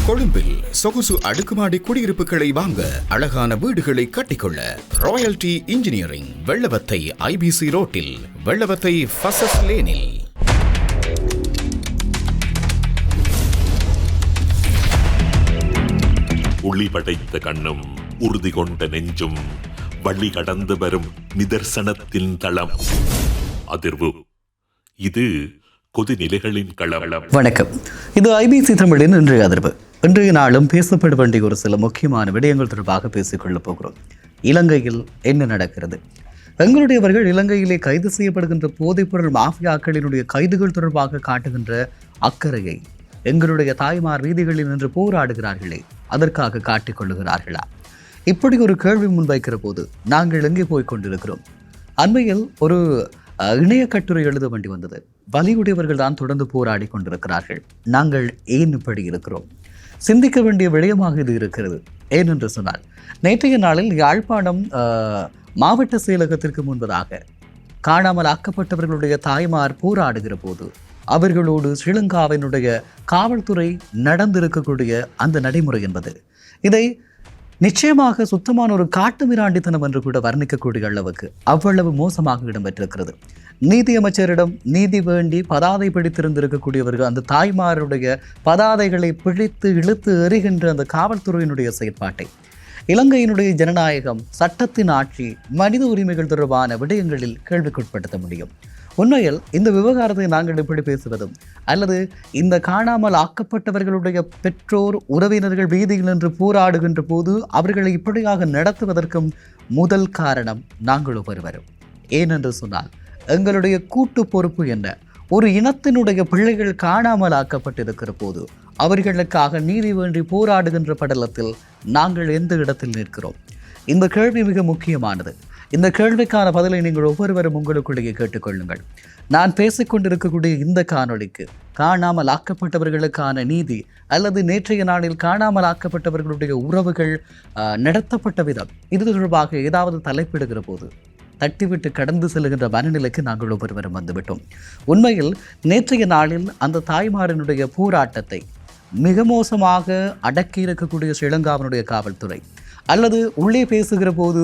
கொழும்பில் சொகுசு அடுக்குமாடி குடியிருப்புகளை வாங்க, அழகான வீடுகளை கட்டிக்கொள்ள ராயல்டி இன்ஜினியரிங், வெள்ளவத்தை ஐபிசி ரோட்டில், வெள்ளவத்தை ஃபசஸ் லேனில். ஒளி படைத்த கண்ணும் உறுதி கொண்ட நெஞ்சும் வழி கடந்து வரும் நிதர்சனத்தின் தளம். அதிர்வு. இது கொதிநிலைகளின் களம். வணக்கம், இது ஐபிசி தமிழின் இன்றைய அதிர்வு. இன்றைய நாளும் பேசப்பட வேண்டிய ஒரு சில முக்கியமான விடயங்கள் தொடர்பாக பேசிக்கொள்ளப் போகிறோம். இலங்கையில் என்ன நடக்கிறது? எங்களுடையவர்கள் இலங்கையிலே கைது செய்யப்படுகின்ற போதைப்பொருள் மாஃபியாக்களினுடைய கைதுகள் தொடர்பாக காட்டுகின்ற அக்கறையை எங்களுடைய தாய்மார் வீதிகளில் நின்று போராடுகிறார்களே, அதற்காக காட்டிக் கொள்ளுகிறார்களா? இப்படி ஒரு கேள்வி முன்வைக்கிற போது நாங்கள் எங்கே போய் கொண்டிருக்கிறோம்? அண்மையில் ஒரு இணைய கட்டுரை எழுத வேண்டி வந்தது. வலியுடையவர்கள் தான் தொடர்ந்து போராடி கொண்டிருக்கிறார்கள். நாங்கள் ஏன் இப்படி இருக்கிறோம்? சிந்திக்க வேண்டிய விடயமாக இது இருக்கிறது. ஏனென்று சொன்னால், நேற்றைய நாளில் யாழ்ப்பாணம் மாவட்ட செயலகத்திற்கு முன்பதாக காணாமல் ஆக்கப்பட்டவர்களுடைய தாய்மார் போராடுகிற போது அவர்களோடு ஸ்ரீலங்காவினுடைய காவல்துறை நடந்திருக்கக்கூடிய அந்த நடைமுறை என்பது, இதை நிச்சயமாக சுத்தமான ஒரு காட்டு மிராண்டித்தனம் என்று கூட வர்ணிக்கக்கூடிய அளவுக்கு அவ்வளவு மோசமாக இடம்பெற்றிருக்கிறது. நீதி அமைச்சரிடம் நீதி வேண்டி பதாதை பிடித்திருந்திருக்கக்கூடியவர்கள் அந்த தாய்மாருடைய பதாதைகளை பிடித்து இழுத்து எறிகின்ற அந்த காவல்துறையினுடைய செயற்பாட்டை, இலங்கையினுடைய ஜனநாயகம், சட்டத்தின் ஆட்சி, மனித உரிமைகள் தொடர்பான விடயங்களில் கேள்விக்குட்படுத்த முடியும். உண்மையில் இந்த விவகாரத்தை நாங்கள் எப்படி பேசுவதும், அல்லது இந்த காணாமல் ஆக்கப்பட்டவர்களுடைய பெற்றோர் உறவினர்கள் வீதியில் நின்று போராடுகின்ற போது அவர்களை இப்படியாக நடத்துவதற்கும் முதல் காரணம் நாங்கள் ஒருவரும். ஏனென்று சொன்னால், எங்களுடைய கூட்டு பொறுப்பு என்ன? ஒரு இனத்தினுடைய பிள்ளைகள் காணாமல் ஆக்கப்பட்டிருக்கிற போது அவர்களுக்காக நீதி வேண்டி போராடுகின்ற படலத்தில் நாங்கள் எந்த இடத்தில் நிற்கிறோம்? இந்த கேள்வி மிக முக்கியமானது. இந்த கேள்விக்கான பதிலை நீங்கள் ஒவ்வொருவரும் உங்களுக்குள்ளேயே கேட்டுக்கொள்ளுங்கள். நான் பேசிக்கொண்டிருக்கக்கூடிய இந்த காணொளிக்கு காணாமல் ஆக்கப்பட்டவர்களுக்கான நீதி, அல்லது நேற்றைய நாளில் காணாமல் ஆக்கப்பட்டவர்களுடைய உறவுகள் நடத்தப்பட்ட விதம், இது தொடர்பாக ஏதாவது தலைப்பிடுகிற போது தட்டிவிட்டு கடந்து செல்கின்ற மனநிலைக்கு நாங்கள் ஒவ்வொருவரும் வந்துவிட்டோம். உண்மையில் நேற்றைய நாளில் அந்த தாய்மாரினுடைய போராட்டத்தை மிக மோசமாக அடக்கி இருக்கக்கூடிய ஸ்ரீலங்காவினுடைய காவல்துறை, அல்லது உள்ளே பேசுகிற போது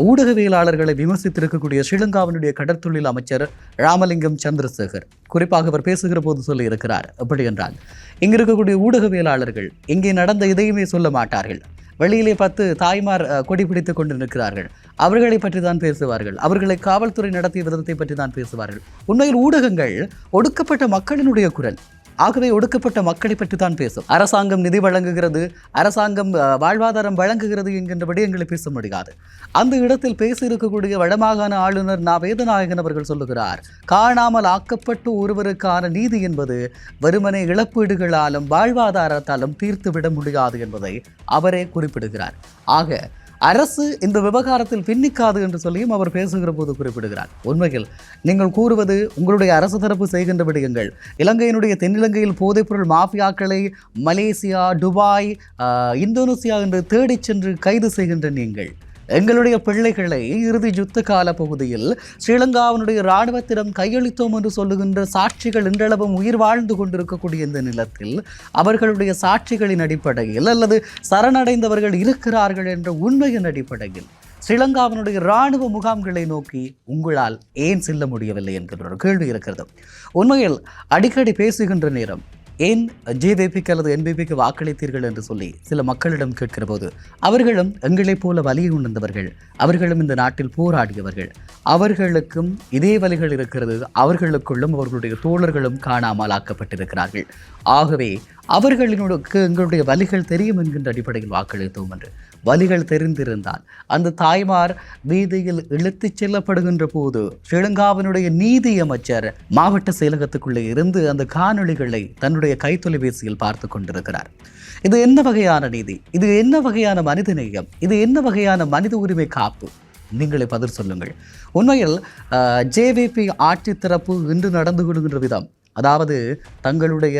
ஊடகவியலாளர்களை விமர்சித்திருக்கக்கூடிய ஸ்ரீலங்காவினுடைய கடற்தொழில் அமைச்சர் ராமலிங்கம் சந்திரசேகர், குறிப்பாக அவர் பேசுகிற போது சொல்லி இருக்கிறார். எப்படி என்றால், இங்கே இருக்கக்கூடிய ஊடகவியலாளர்கள் இங்கே நடந்த எதையுமே சொல்ல மாட்டார்கள். வெளியிலே 10 தாய்மார் கொடி பிடித்து கொண்டு நிற்கிறார்கள், அவர்களை பற்றி தான் பேசுவார்கள். அவர்களை காவல்துறை நடத்திய விதத்தை பற்றி தான் பேசுவார்கள். உண்மையில் ஊடகங்கள் ஒடுக்கப்பட்ட மக்களினுடைய குரல். ஆகவே ஒடுக்கப்பட்ட மக்களை பற்றி தான் பேசும். அரசாங்கம் நிதி வழங்குகிறது, அரசாங்கம் வாழ்வாதாரம் வழங்குகிறது என்கின்ற விடயங்களை பேச முடியாது. அந்த இடத்தில் பேசியிருக்கக்கூடிய வடமாகாண ஆளுநர் வேதநாயகன் அவர்கள் சொல்லுகிறார், காணாமல் ஆக்கப்பட்டு ஒருவருக்கான நீதி என்பது வெறுமனே இழப்பீடுகளாலும் வாழ்வாதாரத்தாலும் தீர்த்துவிட முடியாது என்பதை அவரே குறிப்பிடுகிறார். ஆக அரசு இந்த விவகாரத்தில் பின்னிக்காது என்று சொல்லியும் அவர் பேசுகிற போது குறிப்பிடுகிறார். உண்மையில் நீங்கள் கூறுவது உங்களுடைய அரசு தரப்பு செய்கின்ற விடயங்கள், இலங்கையினுடைய தென்னிலங்கையில் போதைப்பொருள் மாஃபியாக்களை மலேசியா, துபாய், இந்தோனேசியா என்று தேடிச் சென்று கைது செய்கின்ற நீங்கள், எங்களுடைய பிள்ளைகளை இறுதி யுத்த கால பகுதியில் ஸ்ரீலங்காவினுடைய இராணுவத்திடம் கையளித்தோம் என்று சொல்லுகின்ற சாட்சிகள் இன்றளவும் உயிர் வாழ்ந்து கொண்டிருக்கக்கூடிய இந்த நிலத்தில் அவர்களுடைய சாட்சிகளின் அடிப்படையில், அல்லது சரணடைந்தவர்கள் இருக்கிறார்கள் என்ற உண்மையின் அடிப்படையில் ஸ்ரீலங்காவினுடைய இராணுவ முகாம்களை நோக்கி உங்களால் ஏன் செல்ல முடியவில்லை என்கிற ஒரு கேள்வி இருக்கிறது. உண்மையில் அடிக்கடி பேசுகின்ற நேரம், ஏன் ஜேவிபிக்கு அல்லது என்பிபிக்கு வாக்களித்தீர்கள் என்று சொல்லி சில மக்களிடம் கேட்கிற போது, அவர்களும் எங்களைப் போல வலியை உணர்ந்தவர்கள், அவர்களும் இந்த நாட்டில் போராடியவர்கள், அவர்களுக்கும் இதே வலிகள் இருக்கிறது, அவர்களுக்குள்ளும் அவர்களுடைய தோழர்களும் காணாமல் ஆக்கப்பட்டிருக்கிறார்கள். ஆகவே அவர்களுக்கு எங்களுடைய வலிகள் தெரியும் என்கின்ற அடிப்படையில் வாக்களித்தோம் என்று. வலிகள் தெரிந்திருந்தால் அந்த தாய்மார் வீதியில் இழுத்துச் செல்லப்படுகின்ற போது ஸ்ரீலங்காவினுடைய நீதி அமைச்சர் மாவட்ட செயலகத்துக்குள்ளே இருந்து அந்த காணொளிகளை தன்னுடைய கைத்தொலைபேசியில் பார்த்து கொண்டிருக்கிறார். இது என்ன வகையான நீதி? இது என்ன வகையான மனிதநேயம்? இது என்ன வகையான மனித உரிமை காப்பு? நீங்களே பதில் சொல்லுங்கள். உண்மையில் ஜேவிபி ஆட்சி தரப்பு இன்று நடந்து கொள்கின்ற விதம், அதாவது தங்களுடைய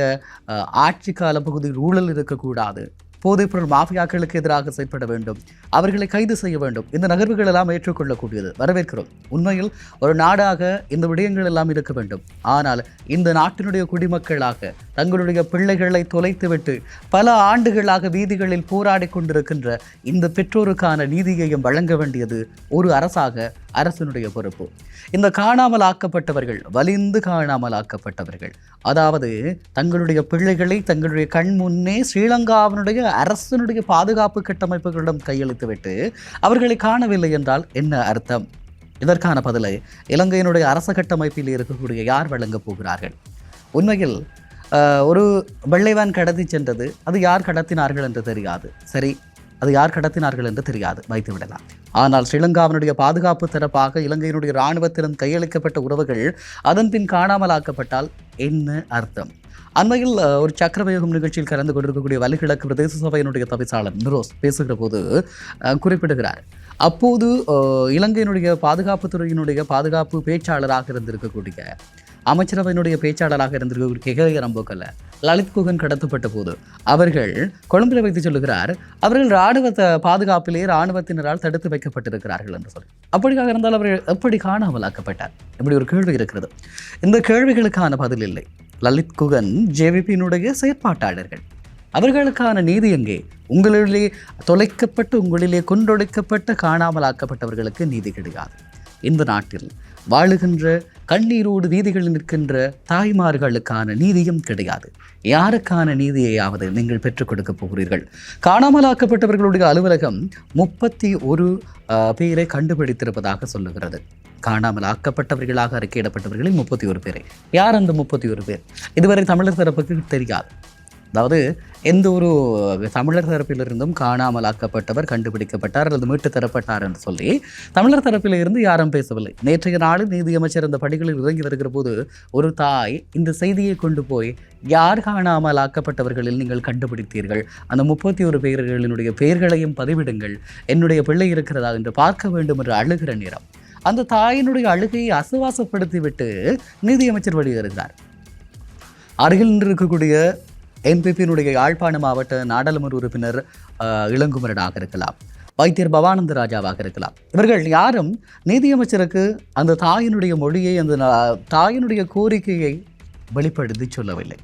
ஆட்சி கால பகுதியில் ஊழல் இருக்கக்கூடாது, போதைப்பொருள் மாஃபியாக்களுக்கு எதிராக செயற்பட வேண்டும், அவர்களை கைது செய்ய வேண்டும். இந்த நகர்வுகள் எல்லாம் ஏற்றுக்கொள்ளக்கூடியது, வரவேற்கிறோம். உண்மையில் ஒரு நாடாக இந்த விடயங்கள் எல்லாம் இருக்க வேண்டும். ஆனால் இந்த நாட்டினுடைய குடிமக்களாக தங்களுடைய பிள்ளைகளை தொலைத்துவிட்டு பல ஆண்டுகளாக வீதிகளில் போராடி கொண்டிருக்கின்ற இந்த பெற்றோருக்கான நீதியையும் வழங்க வேண்டியது ஒரு அரசாக அரசினுடைய பொறுப்பு. இந்த காணாமல் ஆக்கப்பட்டவர்கள், வலிந்து காணாமல் ஆக்கப்பட்டவர்கள், அதாவது தங்களுடைய பிள்ளைகளை தங்களுடைய கண் முன்னே ஸ்ரீலங்காவினுடைய அரசினுடைய பாதுகாப்பு கட்டமைப்புகளிடம் கையளித்துவிட்டு அவர்களை காணவில்லை என்றால் என்ன அர்த்தம்? இதற்கான பதிலை இலங்கையினுடைய அரச கட்டமைப்பில் இருக்கக்கூடிய யார் வழங்கப் போகிறார்கள்? உண்மையில் ஒரு வெள்ளைவான் கடத்தி சென்றது, அது யார் கடத்தினார்கள் என்று தெரியாது. சரி, அது யார் கடத்தினார்கள் என்று தெரியாது, வைத்து விடலாம். ஆனால் ஸ்ரீலங்காவினுடைய பாதுகாப்பு தரப்பாக இலங்கையினுடைய இராணுவத்திடம் கையளிக்கப்பட்ட உறவுகள் அதன் பின் காணாமலாக்கப்பட்டால் என்ன அர்த்தம்? அண்மையில் ஒரு சக்கரவயோகம் நிகழ்ச்சியில் கலந்து கொண்டிருக்கக்கூடிய வலிகிழக்கு பிரதேச சபையினுடைய தவிசாளர் நிரோஸ் பேசுகிற போது குறிப்பிடுகிறார், அப்போது இலங்கையினுடைய பாதுகாப்புத்துறையினுடைய பாதுகாப்பு பேச்சாளராக இருந்திருக்கக்கூடிய அமைச்சரவையினுடைய பேச்சாளராக இருந்திருக்கக்கூடிய கெகய ரம்போக்கல்ல லலித் குகன் கடத்தப்பட்ட போது அவர்கள் கொழும்பில் வைத்து சொல்லுகிறார், அவர்கள் இராணுவ பாதுகாப்பிலே இராணுவத்தினரால் தடுத்து வைக்கப்பட்டிருக்கிறார்கள் என்று சொல்லி. அப்படியாக இருந்தால் அவர்கள் எப்படி காணாமலாக்கப்பட்டார்? இப்படி ஒரு கேள்வி இருக்கிறது. இந்த கேள்விகளுக்கான பதில் இல்லை. லலித் குகன் ஜேவிபியினுடைய செயற்பாட்டாளர்கள், அவர்களுக்கான நீதி எங்கே? உங்களிலே தொலைக்கப்பட்டு உங்களிலே கொன்றொழிக்கப்பட்ட காணாமலாக்கப்பட்டவர்களுக்கு நீதி கிடையாது. இந்த நாட்டில் வாழுகின்ற கண்ணீரோடு வீதிகளில் நிற்கின்ற தாய்மார்களுக்கான நீதியும் கிடையாது. யாருக்கான நீதியையாவது நீங்கள் பெற்றுக் கொடுக்க போகிறீர்கள்? காணாமலாக்கப்பட்டவர்களுடைய அலுவலகம் 31 பேரை கண்டுபிடித்திருப்பதாக சொல்லுகிறது. காணாமல் ஆக்கப்பட்டவர்களாக அறிக்கையிடப்பட்டவர்களில் 31 பேரை. யார் அந்த 31 பேர்? இதுவரை தமிழர் தரப்புக்கு தெரியாது. அதாவது எந்த ஒரு தமிழர் தரப்பிலிருந்தும் காணாமல் ஆக்கப்பட்டவர் கண்டுபிடிக்கப்பட்டார் அல்லது மீட்டு தரப்பட்டார் என்று சொல்லி தமிழர் தரப்பில் இருந்து யாரும் பேசவில்லை. நேற்றைய நாளில் நீதியமைச்சர் அந்த படிகளில் இறங்கி வருகிற போது ஒரு தாய் இந்த செய்தியை கொண்டு போய், யார் காணாமல் ஆக்கப்பட்டவர்களில் நீங்கள் கண்டுபிடித்தீர்கள், அந்த 31 பேர்களினுடைய பெயர்களையும் பதிவிடுங்கள், என்னுடைய பிள்ளை இருக்கிறதா என்று பார்க்க வேண்டும் என்று அழுகிற நேரம் அந்த தாயினுடைய அழுகையை அசுவாசப்படுத்திவிட்டு நீதியமைச்சர் வெளியேறுகிறார். அருகில் இருக்கக்கூடிய என்பிபியினுடைய யாழ்ப்பாண மாவட்ட நாடாளுமன்ற உறுப்பினர் இளங்குமரனாக இருக்கலாம், வைத்தியர் பவானந்த ராஜாவாக இருக்கலாம். இவர்கள் யாரும் நீதியமைச்சருக்கு அந்த தாயினுடைய மொழியை, அந்த தாயினுடைய கோரிக்கையை வெளிப்படுத்தி சொல்லவில்லை.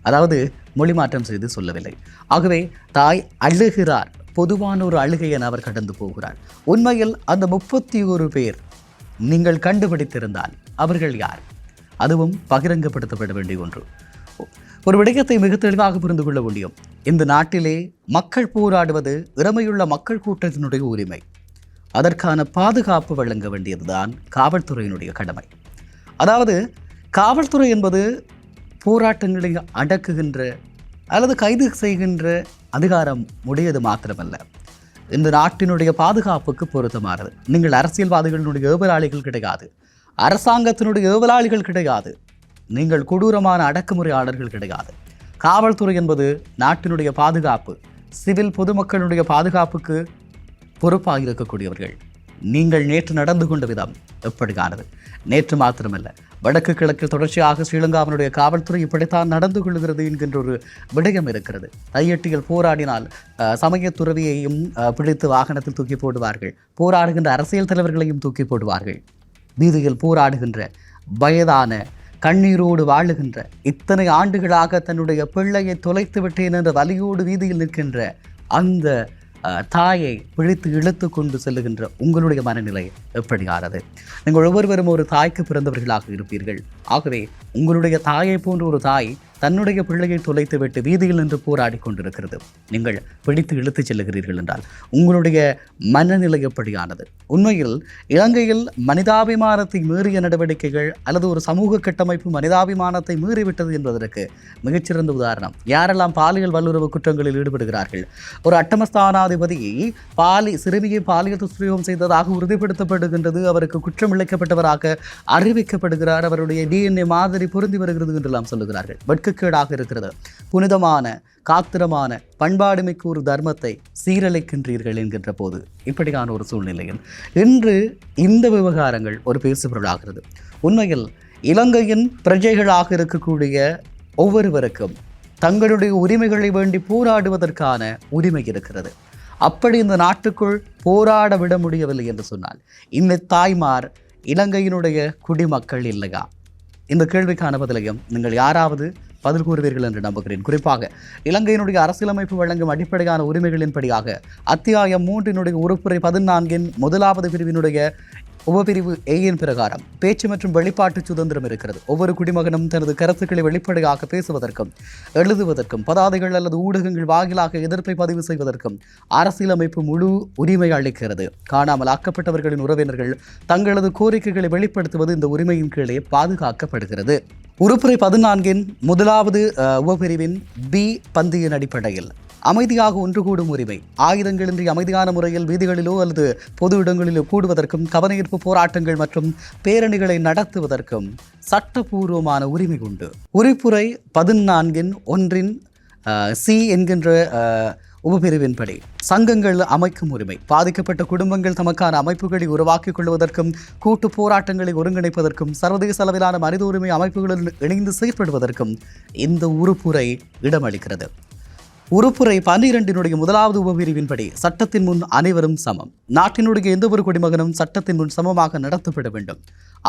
அதாவது மொழி மாற்றம் செய்து சொல்லவில்லை. ஆகவே தாய் அழுகிறார், பொதுவான ஒரு அழுகையை அவர் கடந்து போகிறார். உண்மையில் அந்த 31 பேர் நீங்கள் கண்டுபிடித்திருந்தால் அவர்கள் யார்? அதுவும் பகிரங்கப்படுத்தப்பட வேண்டிய ஒன்று. ஒரு விடயத்தை மிக தெளிவாக புரிந்து கொள்ள முடியும். இந்த நாட்டிலே மக்கள் போராடுவது இறமையுள்ள மக்கள் கூட்டத்தினுடைய உரிமை. அதற்கான பாதுகாப்பு வழங்க வேண்டியதுதான் காவல்துறையினுடைய கடமை. அதாவது காவல்துறை என்பது போராட்டங்களை அடக்குகின்ற அல்லது கைது செய்கின்ற அதிகாரம் உடையது மாத்திரமல்ல, இந்த நாட்டினுடைய பாதுகாப்புக்கு பொருத்தமானது. நீங்கள் அரசியல்வாதிகளினுடைய ஏவலாளிகள் கிடையாது, அரசாங்கத்தினுடைய ஏவலாளிகள் கிடையாது, நீங்கள் கொடூரமான அடக்குமுறையாளர்கள் கிடையாது. காவல்துறை என்பது நாட்டினுடைய பாதுகாப்பு, சிவில் பொதுமக்களுடைய பாதுகாப்புக்கு பொறுப்பாக இருக்கக்கூடியவர்கள். நீங்கள் நேற்று நடந்து கொண்ட விதம் எப்படியானது? நேற்று மாத்திரமல்ல, வடக்கு கிழக்கில் தொடர்ச்சியாக ஸ்ரீலங்காவினுடைய காவல்துறை இப்படித்தான் நடந்து கொள்கிறது என்கின்ற ஒரு விடயம் இருக்கிறது. தையட்டியில் போராடினால் சமய துறவியையும் பிடித்து வாகனத்தில் தூக்கி போடுவார்கள், போராடுகின்ற அரசியல் தலைவர்களையும் தூக்கி போடுவார்கள். வீதியில் போராடுகின்ற வயதான கண்ணீரோடு வாழுகின்ற, இத்தனை ஆண்டுகளாக தன்னுடைய பிள்ளையை தொலைத்து விட்டேன் என்ற வலியோடு வீதியில் நிற்கின்ற அந்த தாயை பிடித்து இழுத்து கொண்டு செல்லுகின்ற உங்களுடைய மனநிலை எப்படியானது? நீங்கள் ஒவ்வொருவரும் ஒரு தாய்க்கு பிறந்தவர்களாக இருப்பீர்கள். ஆகவே உங்களுடைய தாயை போன்ற ஒரு தாய் தன்னுடைய பிள்ளையை தொலைத்துவிட்டு வீதியில் நின்று போராடி கொண்டிருக்கிறது. நீங்கள் பிடித்து இழுத்துச் செல்லுகிறீர்கள் என்றால் உங்களுடைய மனநிலை எப்படியானது? உண்மையில் இலங்கையில் மனிதாபிமானத்தை மீறிய நடவடிக்கைகள் அல்லது ஒரு சமூக கட்டமைப்பு மனிதாபிமானத்தை மீறிவிட்டது என்பதற்கு மிகச்சிறந்த உதாரணம். யாரெல்லாம் பாலியல் வல்லுறவு குற்றங்களில் ஈடுபடுகிறார்கள்? ஒரு அட்டமஸ்தானாதிபதி சிறுமியை பாலியல் துஷ்பிரயோகம் செய்ததாக உறுதிப்படுத்தப்படுகின்றது, அவருக்கு குற்றம் இழைக்கப்பட்டவராக அறிவிக்கப்படுகிறார், அவருடைய DNA மாதிரி பொருந்தி வருகிறது என்றெல்லாம் சொல்லுகிறார்கள். வெட்கக்கேடாக இருக்கிறது. புனிதமான காத்திரமான பண்பாடுமிக்க ஒரு தர்மத்தை சீரழிக்கின்றீர்கள் என்கின்ற போது இப்படியான ஒரு சூழ்நிலையில் இன்று இந்த விவகாரங்கள் ஒரு பேசுபொருளாகிறது. உண்மையில் இலங்கையின் பிரஜைகளாக இருக்கக்கூடிய ஒவ்வொருவருக்கும் தங்களுடைய உரிமைகளை வேண்டி போராடுவதற்கான உரிமை இருக்கிறது. அப்படி இந்த நாட்டுக்குள் போராட விட முடியவில்லை என்று சொன்னால் இந்த தாய்மார் இலங்கையினுடைய குடிமக்கள் இல்லையா? இந்த கேள்விக்கான பதிலையும் நீங்கள் யாராவது பதில் கூறுவீர்கள் என்று நம்புகிறேன். குறிப்பாக இலங்கையினுடைய அரசியலமைப்பு வழங்கும் அடிப்படையான உரிமைகளின்படியாக அத்தியாயம் 3 உறுப்புரை 14 முதலாவது பிரிவினுடைய உபபிரிவு ஏயின் பிரகாரம் பேச்சு மற்றும் வெளிப்பாட்டு சுதந்திரம் இருக்கிறது. ஒவ்வொரு குடிமகனும் தனது கருத்துக்களை வெளிப்படையாக பேசுவதற்கும் எழுதுவதற்கும் பதாதைகள் அல்லது ஊடகங்கள் வாயிலாக எதிர்ப்பை பதிவு செய்வதற்கும் அரசியலமைப்பு முழு உரிமை அளிக்கிறது. காணாமல் ஆக்கப்பட்டவர்களின் உறவினர்கள் தங்களது கோரிக்கைகளை வெளிப்படுத்துவது இந்த உரிமையின் கீழே பாதுகாக்கப்படுகிறது. உறுப்புரை 14 முதலாவது உபபிரிவின் பி பந்தியின் அடிப்படையில் அமைதியாக ஒன்று கூடும் உரிமை, ஆயுதங்களின்றி அமைதியான முறையில் வீதிகளிலோ அல்லது பொது இடங்களிலோ கூடுவதற்கும் கவனஈர்ப்பு போராட்டங்கள் மற்றும் பேரணிகளை நடத்துவதற்கும் சட்டபூர்வமான உரிமை உண்டு. உறுப்புரை 14 சி என்கின்ற உபபிரிவின்படி சங்கங்கள் அமைக்கும் உரிமை, பாதிக்கப்பட்ட குடும்பங்கள் தமக்கான அமைப்புகளை உருவாக்கிக் கொள்வதற்கும் கூட்டு போராட்டங்களை ஒருங்கிணைப்பதற்கும் சர்வதேச அளவிலான மனித உரிமை அமைப்புகளுடன் இணைந்து செயற்படுவதற்கும் இந்த உறுப்புரை இடமளிக்கிறது. உறுப்புரை 12 முதலாவது உபபிரிவின்படி சட்டத்தின் முன் அனைவரும் சமம். நாட்டினுடைய எந்த ஒரு குடிமகனும் சட்டத்தின் முன் சமமாக நடத்தப்பட வேண்டும்.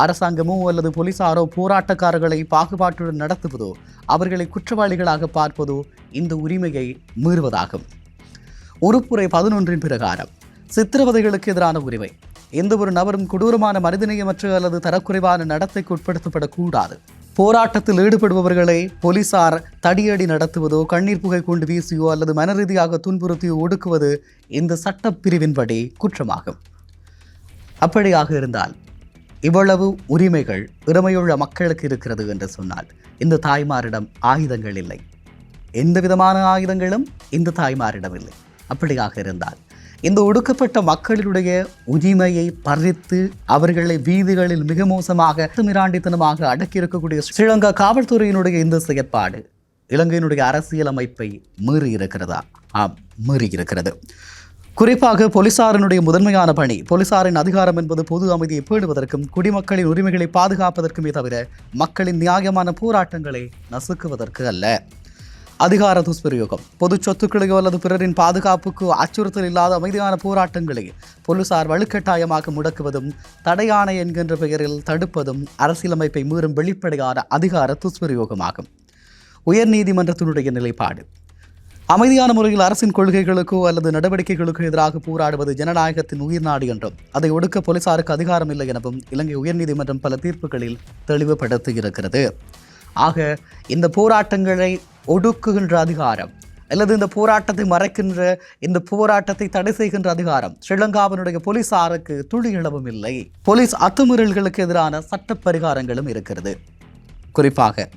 அரசாங்கமோ அல்லது போலீசாரோ போராட்டக்காரர்களை பாகுபாட்டுடன் நடத்துவதோ அவர்களை குற்றவாளிகளாக பார்ப்பதோ இந்த உரிமையை மீறுவதாகும். உறுப்புரை 11 பிரகாரம் சித்திரவதைகளுக்கு எதிரான உரிமை, எந்த ஒரு நபரும் கொடூரமான மனிதநேயமற்ற அல்லது தரக்குறைவான நடத்தைக்கு உட்படுத்தப்படக்கூடாது. போராட்டத்தில் ஈடுபடுபவர்களை போலீசார் தடியடி நடத்துவதோ கண்ணீர் புகை கொண்டு வீசியோ அல்லது மனரீதியாக துன்புறுத்தியோ ஒடுக்குவது இந்த சட்டப்பிரிவின்படி குற்றமாகும். அப்படியாக இருந்தால் இவ்வளவு உரிமைகள் இறமையுள்ள மக்களுக்கு இருக்கிறது என்று சொன்னால் இந்த தாய்மாரிடம் ஆயுதங்கள் இல்லை, எந்த விதமான ஆயுதங்களும் இந்த தாய்மாரிடம் இல்லை. அப்படியாக இருந்தால் இந்த ஒடுக்கப்பட்ட மக்களுடைய உரிமையை பறித்து அவர்களை வீதிகளில் மிக மோசமாக மிராண்டித்தனமாக அடக்கியிருக்கக்கூடிய ஸ்ரீலங்கா காவல்துறையினுடைய இந்த செயற்பாடு இலங்கையினுடைய அரசியலமைப்பை மீறி இருக்கிறதா? ஆம், மீறி இருக்கிறது. குறிப்பாக போலீசாரினுடைய முதன்மையான பணி, போலீசாரின் அதிகாரம் என்பது பொது அமைதியை பேணுவதற்கும் குடிமக்களின் உரிமைகளை பாதுகாப்பதற்குமே தவிர மக்களின் நியாயமான போராட்டங்களை நசுக்குவதற்கு அல்ல. அதிகார துஷ்பிரயோகம், பொது சொத்துக்களையோ அல்லது பிறரின் பாதுகாப்புக்கு அச்சுறுத்தல் இல்லாத அமைதியான போராட்டங்களை போலீசார் வலுக்கட்டாயமாக முடக்குவதும் தடையாணை என்கின்ற பெயரில் தடுப்பதும் அரசியலமைப்பை மீறும் வெளிப்படையான அதிகார துஷ்பிரயோகமாகும். உயர்நீதிமன்றத்தினுடைய நிலைப்பாடு, அமைதியான முறையில் அரசின் கொள்கைகளுக்கோ அல்லது நடவடிக்கைகளுக்கோ எதிராக போராடுவது ஜனநாயகத்தின் உயிர்நாடு என்றும் அதை ஒடுக்க போலீசாருக்கு அதிகாரம் இல்லை எனவும் இலங்கை உயர்நீதிமன்றம் பல தீர்ப்புகளில் தெளிவுபடுத்தியிருக்கிறது. ஆக இந்த போராட்டங்களை ஒடுக்குகின்ற அதிகாரம் அல்லது இந்த போராட்டத்தை மறைக்கின்ற, இந்த போராட்டத்தை தடை செய்கின்ற அதிகாரம் ஸ்ரீலங்காவினுடைய போலீசாருக்கு துளியளவும் இல்லை. போலீஸ் அத்துமீறல்களுக்கு எதிரான சட்ட பரிகாரங்களும் இருக்கிறது. குறிப்பாக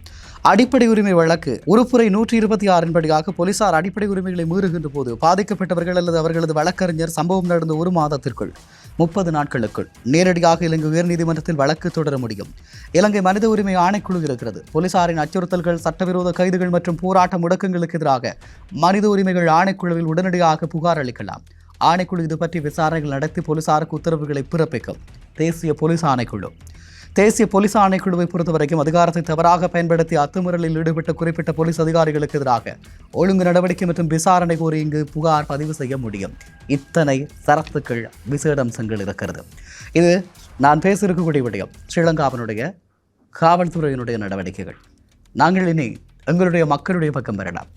அடிப்படை உரிமை வழக்கு உறுப்புரை 126 படியாக போலீசார் அடிப்படை உரிமைகளை மீறுகின்ற போது பாதிக்கப்பட்டவர்கள் அல்லது அவர்களது வழக்கறிஞர் சம்பவம் நடந்த 1 மாதத்திற்குள் 30 நாட்களுக்குள் நேரடியாக இலங்கை உயர்நீதிமன்றத்தில் வழக்கு தொடர முடியும். இலங்கை மனித உரிமை ஆணைக்குழு இருக்கிறது. போலீசாரின் அச்சுறுத்தல்கள், சட்டவிரோத கைதுகள் மற்றும் போராட்ட முடக்கங்களுக்கு எதிராக மனித உரிமைகள் ஆணைக்குழுவில் உடனடியாக புகார் அளிக்கலாம். ஆணைக்குழு இது பற்றி விசாரணைகள் நடத்தி போலீசாருக்கு உத்தரவுகளை பிறப்பிக்கும். தேசிய போலீஸ் ஆணைக்குழு தேசிய போலீஸ் ஆணைக்குழுவை பொறுத்தவரைக்கும் அதிகாரத்தை தவறாக பயன்படுத்தி அத்துமீறலில் ஈடுபட்ட குறிப்பிட்ட போலீஸ் அதிகாரிகளுக்கு எதிராக ஒழுங்கு நடவடிக்கை மற்றும் விசாரணை கோரி இங்கு புகார் பதிவு செய்ய முடியும். இத்தனை சரத்துக்கள், விசேட அம்சங்கள் இருக்கிறது. இது நான் பேசியிருக்கக்கூடிய விடயம் ஸ்ரீலங்காவினுடைய காவல்துறையினுடைய நடவடிக்கைகள். நாங்கள் இனி எங்களுடைய மக்களுடைய பக்கம் வரலாம்.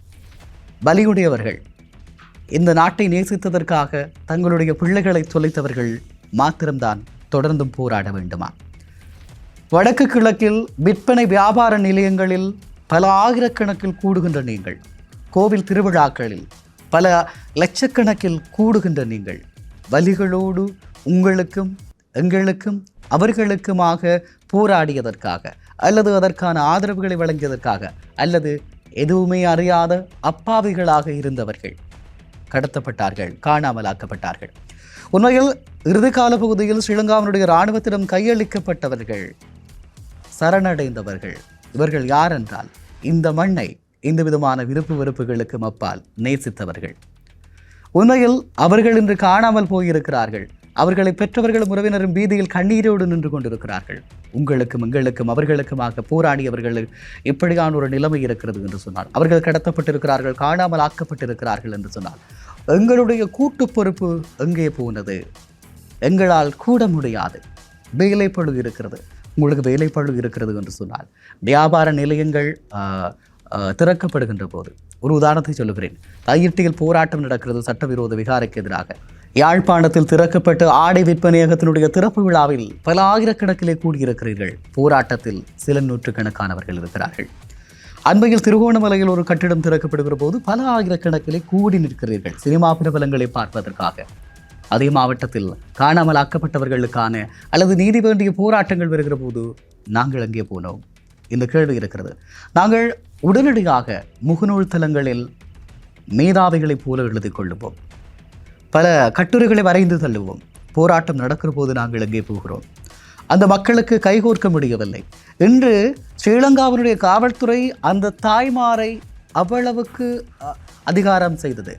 பலியுடையவர்கள், இந்த நாட்டை நேசித்ததற்காக தங்களுடைய பிள்ளைகளை தொலைத்தவர்கள் மாத்திரம்தான் தொடர்ந்தும் போராட வேண்டுமா? வடக்கு கிழக்கில் விற்பனை வியாபார நிலையங்களில் பல ஆயிரக்கணக்கில் கூடுகின்ற நீங்கள், கோவில் திருவிழாக்களில் பல லட்சக்கணக்கில் கூடுகின்ற நீங்கள், வலிகளோடு உங்களுக்கும் எங்களுக்கும் அவர்களுக்குமாக போராடியதற்காக அல்லது அதற்கான ஆதரவுகளை வழங்கியதற்காக அல்லது எதுவுமே அறியாத அப்பாவிகளாக இருந்தவர்கள் கடத்தப்பட்டார்கள், காணாமலாக்கப்பட்டார்கள். உண்மையில் இறுதிக்கால பகுதியில் ஸ்ரீலங்காவினுடைய இராணுவத்திடம் கையளிக்கப்பட்டவர்கள், சரணடைந்தவர்கள், இவர்கள் யார் என்றால் இந்த மண்ணை இந்த விதமான விருப்பு வெறுப்புகளுக்கு அப்பால் நேசித்தவர்கள். உண்மையில் அவர்கள் இன்று காணாமல் போயிருக்கிறார்கள். அவர்களை பெற்றவர்களும் உறவினரும் வீதியில் கண்ணீரோடு நின்று கொண்டிருக்கிறார்கள். உங்களுக்கும் எங்களுக்கும் அவர்களுக்குமாக போராடியவர்கள் இப்படியான ஒரு நிலைமை இருக்கிறது என்று சொன்னார். அவர்கள் கடத்தப்பட்டிருக்கிறார்கள், காணாமல் ஆக்கப்பட்டிருக்கிறார்கள் என்று சொன்னார். எங்களுடைய கூட்டு பொறுப்பு எங்கே போனது? எங்களால் கூட முடியாது. வேலைப்பழு இருக்கிறது, உங்களுக்கு வேலைப்பழு இருக்கிறது என்று சொன்னால் வியாபார நிலையங்கள் திறக்கப்படுகின்ற போது ஒரு உதாரணத்தை சொல்லுகிறேன். தையிட்டியில் போராட்டம் நடக்கிறது சட்டவிரோத விகாரைக்கு எதிராக. யாழ்ப்பாணத்தில் திறக்கப்பட்ட ஆடை விற்பனையகத்தினுடைய திறப்பு விழாவில் பல ஆயிரக்கணக்கிலே கூடியிருக்கிறீர்கள். போராட்டத்தில் சில நூற்றுக்கணக்கானவர்கள் இருக்கிறார்கள். அண்மையில் திருகோணமலையில் ஒரு கட்டிடம் திறக்கப்படுகிற போது பல ஆயிரக்கணக்கிலே கூடி நிற்கிறீர்கள் சினிமா பிரபலங்களை பார்ப்பதற்காக. அதே மாவட்டத்தில் காணாமல் ஆக்கப்பட்டவர்களுக்கான அல்லது நீதி வேண்டிய போராட்டங்கள் வருகிற போது நாங்கள் அங்கே போனோம். இந்த கேள்வி இருக்கிறது. நாங்கள் உடனடியாக முகநூல் தளங்களில் மேதாவிகளைப் போல எழுதி கொள்ளுவோம், பல கட்டுரைகளை வரைந்து தள்ளுவோம். போராட்டம் நடக்கிற போது நாங்கள் எங்கே போகிறோம்? அந்த மக்களுக்கு கைகோர்க்க முடியவில்லை. இன்று ஸ்ரீலங்காவினுடைய காவல்துறை அந்த தாய்மாரை அவ்வளவுக்கு அதிகாரம் செய்தது.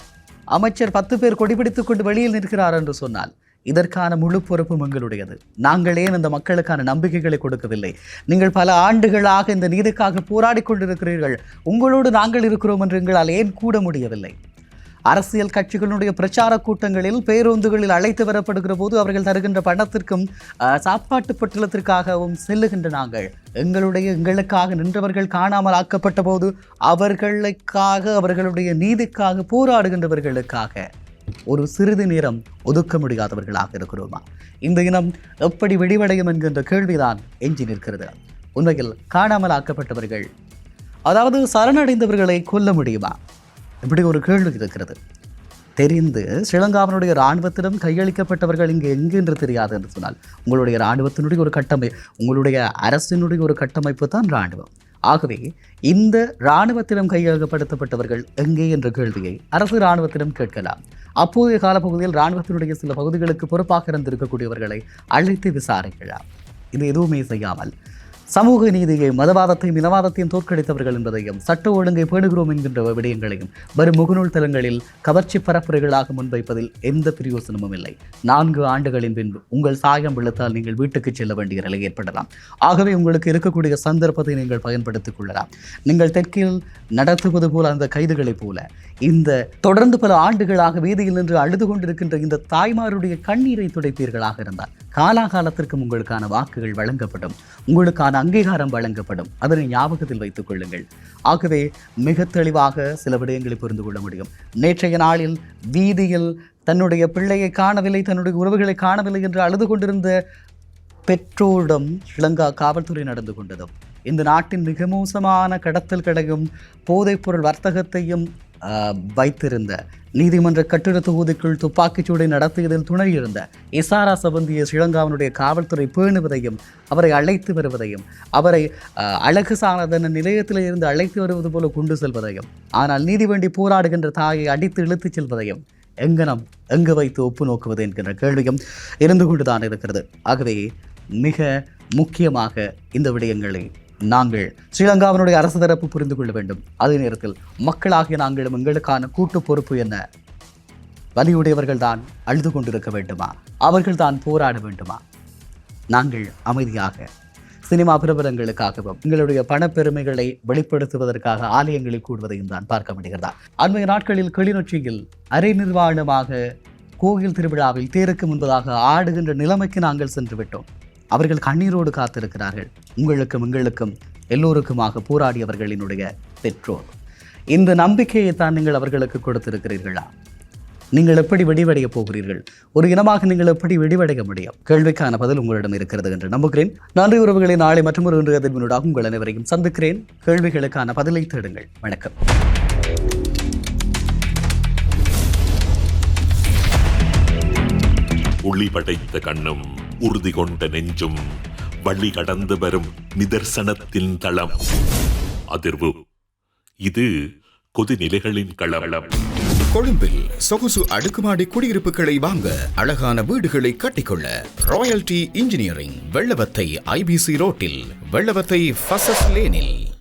அமைச்சர் 10 பேர் கொடிபிடித்துக் கொண்டு வெளியில் நிற்கிறார் என்று சொன்னால் இதற்கான முழு பொறுப்பும் எங்களுடையது. நாங்கள் ஏன் இந்த மக்களுக்கான நம்பிக்கைகளை கொடுக்கவில்லை? நீங்கள் பல ஆண்டுகளாக இந்த நீதிக்காக போராடி கொண்டிருக்கிறீர்கள். உங்களோடு நாங்கள் இருக்கிறோம் என்று எங்களால் ஏன் கூட முடியவில்லை? அரசியல் கட்சிகளுடைய பிரச்சார கூட்டங்களில் பேருந்துகளில் அழைத்து வரப்படுகிற போது அவர்கள் தருகின்ற பணத்திற்கும் சாப்பாட்டு பட்டலத்திற்காகவும் செல்லுகின்ற நாங்கள் எங்களுக்காக நின்றவர்கள் காணாமல் ஆக்கப்பட்ட போது அவர்களுக்காக அவர்களுடைய நீதிக்காக போராடுகின்றவர்களுக்காக ஒரு சிறிது நேரம் ஒதுக்க முடியாதவர்களாக இருக்கிறோமா? இந்த இனம் எப்படி விடிவடையும் என்கின்ற கேள்விதான் எஞ்சி நிற்கிறது. உண்மையில் காணாமல் ஆக்கப்பட்டவர்கள், அதாவது சரணடைந்தவர்களை கொல்ல முடியுமா? இப்படி ஒரு கேள்வி இருக்கிறது. தெரிந்து ஸ்ரீலங்காவினுடைய இராணுவத்திடம் கையளிக்கப்பட்டவர்கள் இங்கே எங்கென்று தெரியாது என்று சொன்னால் உங்களுடைய இராணுவத்தினுடைய ஒரு உங்களுடைய அரசினுடைய ஒரு கட்டமைப்பு தான் இராணுவம். ஆகவே இந்த இராணுவத்திடம் கையகப்படுத்தப்பட்டவர்கள் எங்கே என்ற கேள்வியை அரசு இராணுவத்திடம் கேட்கலாம். அப்போதைய காலப்பகுதியில் இராணுவத்தினுடைய சில பகுதிகளுக்கு பொறுப்பாக இருந்திருக்கக்கூடியவர்களை அழைத்து விசாரிக்கலாம். இது எதுவுமே செய்யாமல் சமூக நீதியை, மதவாதத்தையும் இனவாதத்தையும் தோற்கடித்தவர்கள் என்பதையும் சட்ட ஒழுங்கை பேணுகிறோம் என்கின்ற விடயங்களையும் வரும் முகநூல் தளங்களில் கவர்ச்சி பரப்புரைகளாக முன்வைப்பதில் எந்த பிரயோசனமும் இல்லை. 4 ஆண்டுகளின் பின்பு உங்கள் சாயம் விழுத்தால் நீங்கள் வீட்டுக்கு செல்ல வேண்டிய நிலை ஏற்படலாம். ஆகவே உங்களுக்கு இருக்கக்கூடிய சந்தர்ப்பத்தை நீங்கள் பயன்படுத்திக் கொள்ளலாம். நீங்கள் தெற்கில் நடத்துவது போல அந்த கைதுகளைப் போல இந்த தொடர்ந்து பல ஆண்டுகளாக வீதியில் நின்று அழுது கொண்டிருக்கின்ற இந்த தாய்மாருடைய கண்ணீரை துடைப்பீர்களாக இருந்தால் காலாகாலத்திற்கும் உங்களுக்கான வாக்குகள் வழங்கப்படும், உங்களுக்கான அங்கீகாரம் வழங்கப்படும். அதனை ஞாபகத்தில் வைத்துக் கொள்ளுங்கள். ஆகவே மிக தெளிவாக சில விடயங்களை புரிந்து கொள்ள முடியும். நேற்றைய நாளில் வீதியில் தன்னுடைய பிள்ளையை காணவில்லை, தன்னுடைய உறவுகளை காணவில்லை என்று அழுது கொண்டிருந்த பெற்றோரிடம் ஸ்ரீலங்கா காவல்துறை நடந்து கொண்டதும் இந்த நாட்டின் மிக மோசமான கடத்தல் கடையும் போதைப்பொருள் வர்த்தகத்தையும் வைத்திருந்த நீதிமன்ற கட்டிட தொகுதிக்குள் துப்பாக்கிச்சூடை நடத்தியதில் துணையிருந்த இசாரா சபந்திய ஸ்ரீலங்காவினுடைய காவல்துறை பேணுவதையும் அவரை அழைத்து வருவதையும் அவரை அழகு சாதன நிலையத்தில் இருந்து அழைத்து வருவது போல கொண்டு செல்வதையும் ஆனால் நீதி வேண்டி போராடுகின்ற தாயை அடித்து இழுத்துச் செல்வதையும் எங்கனம் எங்கு வைத்து ஒப்பு நோக்குவது என்கின்ற கேள்வியும் இருந்து கொண்டுதான் இருக்கிறது. ஆகவே மிக முக்கியமாக இந்த விடயங்களை நாங்கள் ஸ்ரீலங்காவினுடைய அரசு தரப்பு புரிந்து கொள்ள வேண்டும். அதே நேரத்தில் மக்களாகிய நாங்களும் எங்களுக்கான கூட்டு பொறுப்பு என்ன? வலியுடையவர்கள் தான் அழுது கொண்டிருக்க வேண்டுமா? அவர்கள் தான் போராட வேண்டுமா? நாங்கள் அமைதியாக சினிமா பிரபலங்களுக்காகவும் எங்களுடைய பணப்பெருமைகளை வெளிப்படுத்துவதற்காக ஆலயங்களில் கூடுவதையும் தான் பார்க்க முடிகிறதா? அண்மைய நாட்களில் கிளிநொச்சியில் அரை நிர்வாணமாக கோயில் திருவிழாவில் தேருக்கு முன்பதாக ஆடுகின்ற நிலைமைக்கு நாங்கள் சென்று விட்டோம். அவர்கள் கண்ணீரோடு காத்திருக்கிறார்கள். உங்களுக்கும் எங்களுக்கும் எல்லோருக்குமாக போராடியவர்களினுடைய பெற்றோர். இந்த நம்பிக்கையை தான் நீங்கள் அவர்களுக்கு கொடுத்திருக்கிறீர்களா? நீங்கள் எப்படி வெடிவடைய போகிறீர்கள்? ஒரு இனமாக நீங்கள் எப்படி வெடிவடைய முடியும்? கேள்விக்கான பதில் உங்களிடம் இருக்கிறது என்று நம்புகிறேன். நன்றி உறவுகளை. நாளை மற்றொரு இன்றைய அதிர்வினூடாக உங்கள் அனைவரையும் சந்திக்கிறேன். கேள்விகளுக்கான பதிலை தேடுங்கள். வணக்கம். ஒளி படைத்த கண்ணும் உறுதி கொண்ட நெஞ்சும் வழி கடந்து வரும் நிதர்சனத்தின் தளம். அதிர்வு. இது கொதிநிலைகளின் களம். கொழும்பில் சொகுசு அடுக்குமாடி குடியிருப்புகளை வாங்க, அழகான வீடுகளை கட்டிக்கொள்ள ராயல்டி இன்ஜினியரிங் வெள்ளவத்தை IBC ரோட்டில், வெள்ளவத்தை ஃபசஸ் லேனில்.